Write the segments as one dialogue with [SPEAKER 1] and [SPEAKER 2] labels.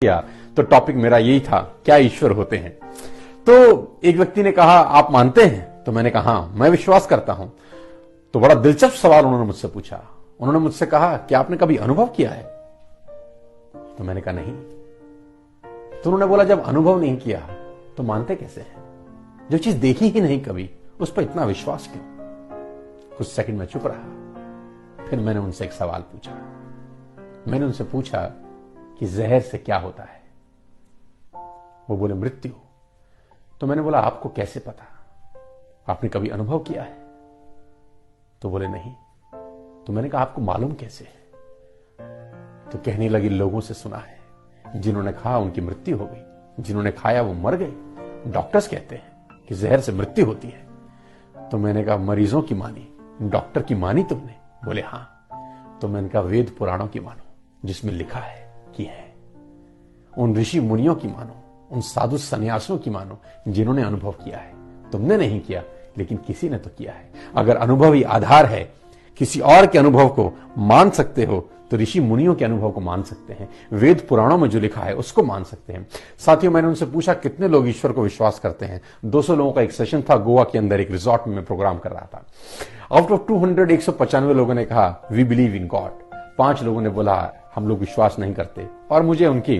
[SPEAKER 1] किया तो टॉपिक मेरा यही था, क्या ईश्वर होते हैं। तो एक व्यक्ति ने कहा आप मानते हैं? तो मैंने कहा हाँ, मैं विश्वास करता हूं। तो बड़ा दिलचस्प सवाल उन्होंने मुझसे पूछा। उन्होंने मुझसे कहा कि आपने कभी अनुभव किया है? तो मैंने कहा नहीं। तो उन्होंने बोला जब अनुभव नहीं किया तो मानते कैसे हैं? जो चीज देखी ही नहीं कभी उस पर इतना विश्वास क्यों? कुछ सेकंड में चुप रहा। फिर मैंने उनसे एक सवाल पूछा। मैंने उनसे पूछा कि जहर से क्या होता है? वो बोले मृत्यु। तो मैंने बोला आपको कैसे पता? आपने कभी अनुभव किया है? तो बोले नहीं। तो मैंने कहा आपको मालूम कैसे है? तो कहने लगी लोगों से सुना है, जिन्होंने खाया उनकी मृत्यु हो गई, जिन्होंने खाया वो मर गए। डॉक्टर्स कहते हैं कि जहर से मृत्यु होती है। तो मैंने कहा मरीजों की मानी, डॉक्टर की मानी तुमने? बोले हां। तो मैंने कहा वेद पुराणों की मानो, जिसमें लिखा है कि है। उन ऋषि मुनियों की मानो, उन साधु सन्यासियों की मानो जिन्होंने अनुभव किया है। तुमने नहीं किया लेकिन किसी ने तो किया है। अगर अनुभव ही आधार है, किसी और के अनुभव को मान सकते हो तो ऋषि मुनियों के अनुभव को मान सकते हैं, वेद पुराणों में जो लिखा है उसको मान सकते हैं। साथियों, मैंने उनसे पूछा कितने लोग ईश्वर को विश्वास करते हैं। 200 लोगों का एक सेशन था गोवा के अंदर, एक रिजॉर्ट में मैं प्रोग्राम कर रहा था। आउट ऑफ 200 195 लोगों ने कहा वी बिलीव इन गॉड। 5 लोगों ने बोला हम लोग विश्वास नहीं करते। और मुझे उनकी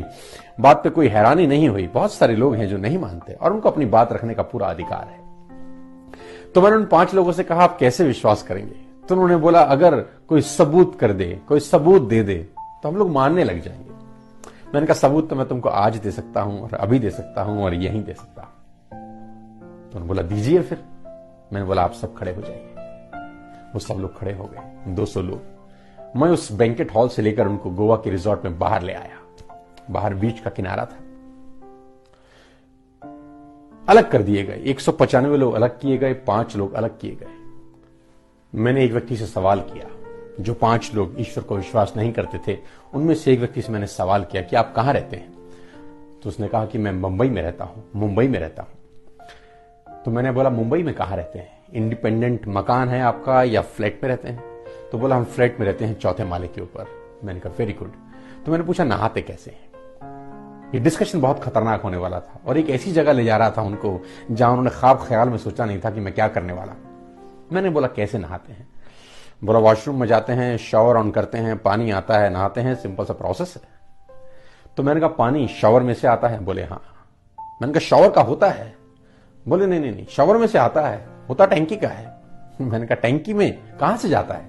[SPEAKER 1] बात पे कोई हैरानी नहीं हुई। बहुत सारे लोग हैं जो नहीं मानते और उनको अपनी बात रखने का पूरा अधिकार है। तो मैंने उन 5 लोगों से कहा आप कैसे विश्वास करेंगे? तो उन्होंने बोला अगर कोई सबूत कर दे, कोई सबूत दे दे तो हम लोग मानने लग जाएंगे। मैंने कहा सबूत तो मैं तुमको आज दे सकता हूं और अभी दे सकता हूं और यहीं दे सकता हूं। तो उन्होंने बोला दीजिए फिर। मैंने बोला आप सब खड़े हो जाइए। वो सब लोग खड़े हो गए, 200 लोग। मैं उस बैंकेट हॉल से लेकर उनको गोवा के रिजॉर्ट में बाहर ले आया। बाहर बीच का किनारा था, अलग कर दिए गए। 195 लोग अलग किए गए, 5 लोग अलग किए गए। मैंने एक व्यक्ति से सवाल किया, जो 5 लोग ईश्वर को विश्वास नहीं करते थे, उनमें से एक व्यक्ति से मैंने सवाल किया कि आप कहां रहते हैं? तो उसने कहा कि मैं मुंबई में रहता हूं, मुंबई में रहता हूं। तो मैंने बोला मुंबई में कहां रहते हैं? इंडिपेंडेंट मकान है आपका या फ्लैट में रहते हैं? तो बोला हम फ्लैट में रहते हैं, 4थे माले के ऊपर। मैंने कहा वेरी गुड। तो मैंने पूछा नहाते कैसे हैं? ये डिस्कशन बहुत खतरनाक होने वाला था और एक ऐसी जगह ले जा रहा था उनको जहां उन्होंने ख्वाब ख्याल में सोचा नहीं था कि मैं क्या करने वाला। मैंने बोला कैसे नहाते हैं? बोला वॉशरूम में जाते हैं, शावर ऑन करते हैं, पानी आता है, नहाते हैं, सिंपल सा प्रोसेस है। तो मैंने कहा पानी शावर में से आता है? बोले हाँ। मैंने कहा शावर का होता है? बोले नहीं नहीं नहीं, शावर में से आता है, होता टैंकी का है। मैंने कहा टैंकी में कहां से जाता है?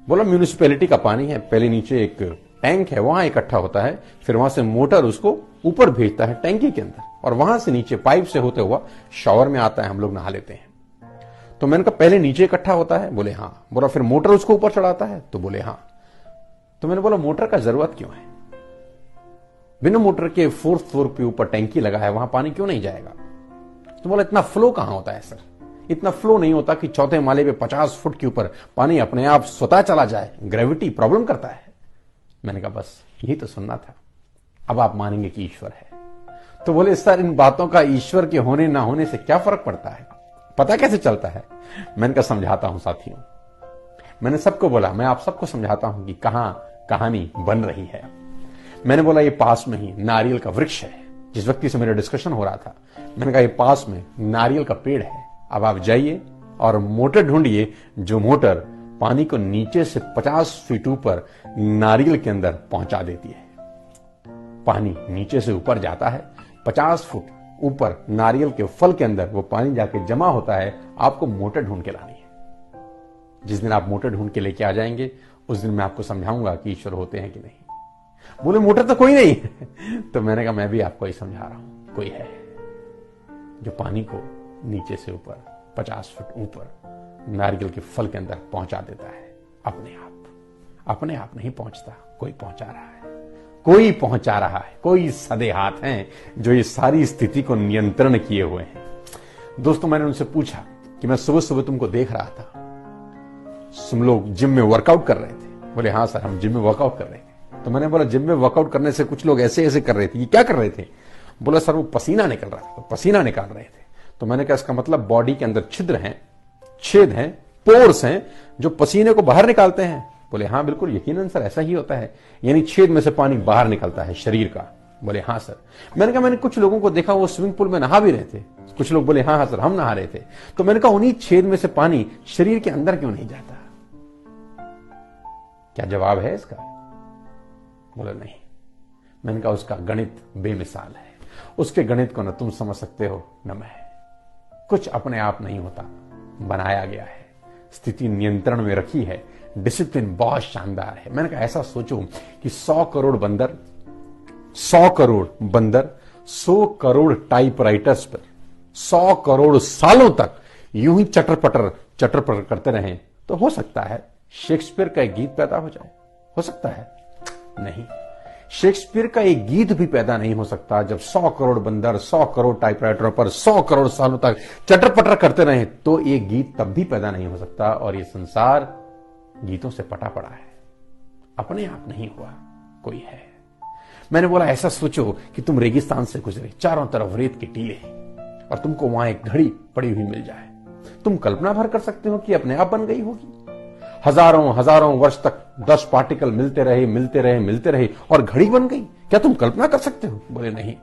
[SPEAKER 1] बोला म्यूनिसिपैलिटी का पानी है, पहले नीचे एक टैंक है वहां इकट्ठा होता है, फिर वहां से मोटर उसको ऊपर भेजता है टैंकी के अंदर और वहां से नीचे पाइप से होते हुआ शावर में आता है, हम लोग नहा लेते हैं। तो मैंने कहा पहले नीचे इकट्ठा होता है? बोले हाँ। बोला फिर मोटर उसको ऊपर चढ़ाता है? तो बोले हाँ। तो मैंने बोला मोटर का जरूरत क्यों है? बिना मोटर के 4th फ्लोर पे ऊपर टैंकी लगा है, वहां पानी क्यों नहीं जाएगा? तो बोला इतना फ्लो कहां होता है सर? इतना फ्लो नहीं होता कि 4थे माले पे 50 फुट के ऊपर पानी अपने आप स्वतः चला जाए, ग्रेविटी प्रॉब्लम करता है। मैंने कहा बस यही तो सुनना था, अब आप मानेंगे कि ईश्वर है। तो बोले सर इन बातों का ईश्वर के होने ना होने से क्या फर्क पड़ता है, पता कैसे चलता है? मैंने कहा समझाता हूं साथियों। मैंने सबको बोला मैं आप सबको समझाता हूं कि कहां कहानी बन रही है। मैंने बोला ये पास में ही नारियल का वृक्ष है। जिस व्यक्ति से मेरा डिस्कशन हो रहा था, मैंने कहा ये पास में नारियल का पेड़ है, अब आप जाइए और मोटर ढूंढिए जो मोटर पानी को नीचे से 50 फीट ऊपर नारियल के अंदर पहुंचा देती है। पानी नीचे से ऊपर जाता है, 50 फुट ऊपर नारियल के फल के अंदर वो पानी जाके जमा होता है। आपको मोटर ढूंढ के लानी है। जिस दिन आप मोटर ढूंढ के लेके आ जाएंगे उस दिन मैं आपको समझाऊंगा कि ईश्वर होते हैं कि नहीं। बोले मोटर तो कोई नहीं है। तो मैंने कहा मैं भी आपको ही समझा रहा हूं, कोई है जो पानी को नीचे से ऊपर 50 फुट ऊपर नारियल के फल के अंदर पहुंचा देता है। अपने आप नहीं पहुंचता, कोई पहुंचा रहा है, कोई पहुंचा रहा है, कोई सदे हाथ हैं जो ये सारी स्थिति को नियंत्रण किए हुए हैं। दोस्तों, मैंने उनसे पूछा कि मैं सुबह सुबह तुमको देख रहा था, तुम लोग जिम में वर्कआउट कर रहे थे? बोले हाँ सर, हम जिम में वर्कआउट कर रहे थे। तो मैंने बोला जिम में वर्कआउट करने से कुछ लोग ऐसे ऐसे कर रहे थे, ये क्या कर रहे थे? बोला सर वो पसीना निकल रहा था, तो पसीना निकाल रहे थे। तो मैंने कहा इसका मतलब बॉडी के अंदर छिद्र हैं, छेद हैं, पोर्स हैं जो पसीने को बाहर निकालते हैं। बोले हाँ बिल्कुल यकीनन सर ऐसा ही होता है, यानी छेद में से पानी बाहर निकलता है शरीर का। बोले हाँ सर। मैंने कहा मैंने कुछ लोगों को देखा वो स्विमिंग पूल में नहा भी रहे थे। कुछ लोग बोले हाँ हाँ सर हम नहा रहे थे। तो मैंने कहा उन्हीं छेद में से पानी शरीर के अंदर क्यों नहीं जाता? क्या जवाब है इसका? बोले नहीं। मैंने कहा उसका गणित बेमिसाल है, उसके गणित को न तुम समझ सकते हो न मैं। कुछ अपने आप नहीं होता, बनाया गया है, स्थिति नियंत्रण में रखी है, डिसिप्लिन बहुत शानदार है। मैंने कहा ऐसा सोचो कि 100 करोड़ बंदर 100 करोड़ टाइपराइटर्स पर 100 करोड़ सालों तक यूं ही चटर पटर करते रहें तो हो सकता है शेक्सपियर का एक गीत पैदा हो जाए। हो सकता है? नहीं, शेक्सपियर का एक गीत भी पैदा नहीं हो सकता जब 100 करोड़ बंदर 100 करोड़ टाइपराइटरों पर 100 करोड़ सालों तक चटर पटर करते रहे तो एक गीत तब भी पैदा नहीं हो सकता। और ये संसार गीतों से पटा पड़ा है, अपने आप नहीं हुआ, कोई है। मैंने बोला ऐसा सोचो कि तुम रेगिस्तान से गुजरे, चारों तरफ रेत के टीले और तुमको वहां एक घड़ी पड़ी हुई मिल जाए। तुम कल्पना भर कर सकते हो कि अपने आप बन गई होगी? हजारों वर्ष तक 10 पार्टिकल मिलते रहे और घड़ी बन गई। क्या तुम कल्पना कर सकते हो? बोले नहीं।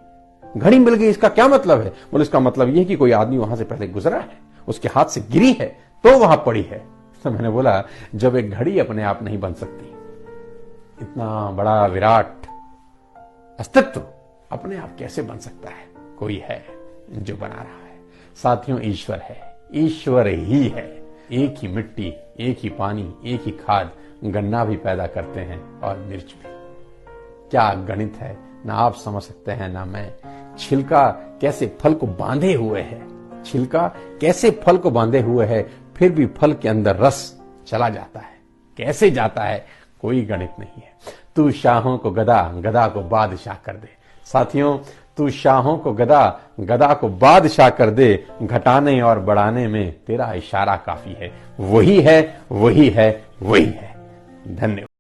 [SPEAKER 1] घड़ी मिल गई इसका क्या मतलब है? बोले इसका मतलब यह है कि कोई आदमी वहां से पहले गुजरा है, उसके हाथ से गिरी है तो वहां पड़ी है। तो मैंने बोला जब एक घड़ी अपने आप नहीं बन सकती, इतना बड़ा विराट अस्तित्व अपने आप कैसे बन सकता है? कोई है जो बना रहा है। साथियों ईश्वर है, ईश्वर ही है। एक ही मिट्टी, एक ही पानी, एक ही खाद, गन्ना भी पैदा करते हैं और मिर्च भी। क्या गणित है, ना आप समझ सकते हैं ना मैं। छिलका कैसे फल को बांधे हुए है, छिलका कैसे फल को बांधे हुए है, फिर भी फल के अंदर रस चला जाता है। कैसे जाता है? कोई गणित नहीं है। तू शाहों को गदा, गदा को बादशाह कर दे। साथियों तू शाहों को गदा, गदा को बादशाह कर दे। घटाने और बढ़ाने में तेरा इशारा काफी है। वही है, वही है, वही है। धन्यवाद।